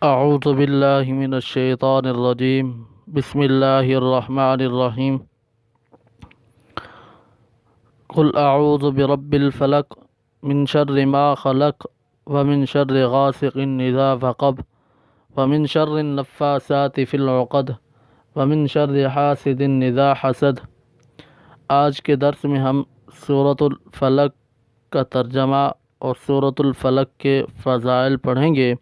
اعوذ باللہ من الشیطان الرجیم بسم اللہ الرحمن الرحیم قل اعوذ برب الفلق من شر ما خلق ومن شر غاسق اذا وقب ومن شر النفاثات فی العقد ومن شر حاسد اذا حسد۔ آج کے درس میں ہم سورۃ الفلق کا ترجمہ اور سورۃ الفلق کے فضائل پڑھیں گے۔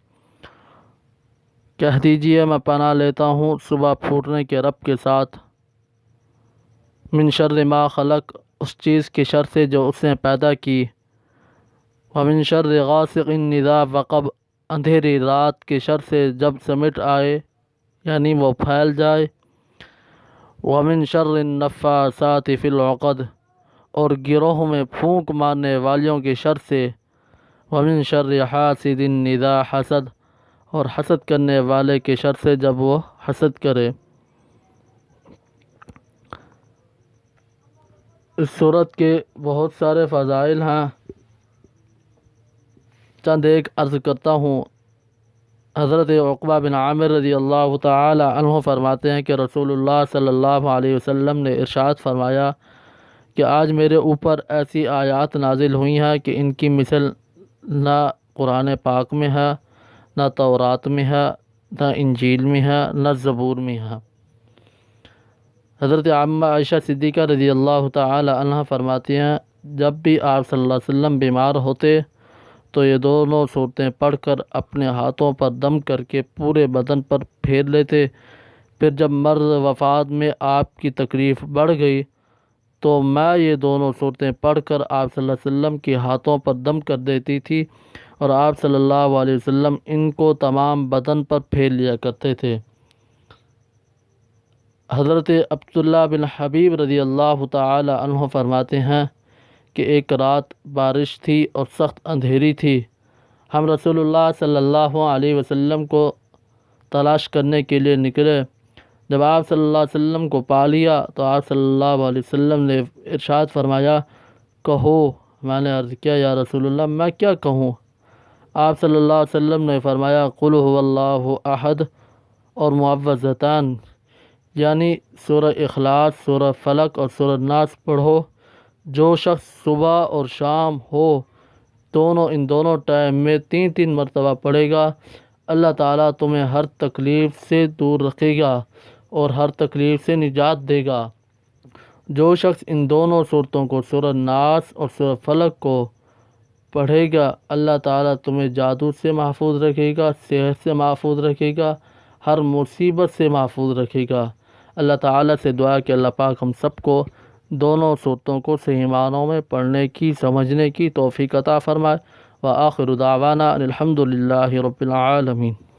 کہہ دیجئے میں پناہ لیتا ہوں صبح پھوٹنے کے رب کے ساتھ، من شر ما خلق، اس چیز کے شر سے جو اس نے پیدا کی، ومن شر غاسق اذا وقب، اندھیری رات کے شر سے جب سمٹ آئے یعنی وہ پھیل جائے، ومن شر النفاثات فی العقد، اور گروہ میں پھونک مارنے والیوں کے شر سے، ومن شر حاسد اذا حسد، اور حسد کرنے والے کے شر سے جب وہ حسد کرے۔ اس صورت کے بہت سارے فضائل ہیں، چند ایک عرض کرتا ہوں۔ حضرت عقبہ بن عامر رضی اللہ تعالی عنہ فرماتے ہیں کہ رسول اللہ صلی اللہ علیہ وسلم نے ارشاد فرمایا کہ آج میرے اوپر ایسی آیات نازل ہوئی ہیں کہ ان کی مثل نہ قرآن پاک میں ہے، نہ تورات میں ہے، نہ انجیل میں ہے، نہ زبور میں ہے۔ حضرت عامہ عائشہ صدیقہ رضی اللہ تعالی عنہ فرماتی ہیں جب بھی آپ صلی اللہ علیہ وسلم بیمار ہوتے تو یہ دونوں صورتیں پڑھ کر اپنے ہاتھوں پر دم کر کے پورے بدن پر پھیر لیتے۔ پھر جب مرض وفات میں آپ کی تکلیف بڑھ گئی تو میں یہ دونوں صورتیں پڑھ کر آپ صلی اللہ علیہ وسلم کے ہاتھوں پر دم کر دیتی تھی، اور آپ صلی اللہ علیہ وسلم ان کو تمام بدن پر پھیر لیا کرتے تھے۔ حضرت عبداللہ بن حبیب رضی اللہ تعالی عنہ فرماتے ہیں کہ ایک رات بارش تھی اور سخت اندھیری تھی، ہم رسول اللہ صلی اللہ علیہ وسلم کو تلاش کرنے کے لیے نکلے۔ جب آپ صلی اللہ علیہ وسلم کو پا لیا تو آپ صلی اللہ علیہ وسلم نے ارشاد فرمایا، کہو۔ میں نے عرض کیا یا رسول اللہ میں کیا کہوں؟ آپ صلی اللہ علیہ وسلم نے فرمایا، قل هو اللہ احد اور معوذتان، یعنی سورہ اخلاص، سورہ فلق اور سورہ ناس پڑھو۔ جو شخص صبح اور شام ہو ان دونوں ٹائم میں 3 مرتبہ پڑھے گا، اللہ تعالیٰ تمہیں ہر تکلیف سے دور رکھے گا اور ہر تکلیف سے نجات دے گا۔ جو شخص ان دونوں صورتوں کو، سورہ ناس اور سورہ فلق کو پڑھے گا، اللہ تعالیٰ تمہیں جادو سے محفوظ رکھے گا، صحت سے محفوظ رکھے گا، ہر مصیبت سے محفوظ رکھے گا۔ اللہ تعالیٰ سے دعا کہ اللہ پاک ہم سب کو دونوں صورتوں کو صحیح معنوں میں پڑھنے کی، سمجھنے کی توفیق عطا فرمائے۔ وآخر دعوانا ان الحمد للہ رب العالمین۔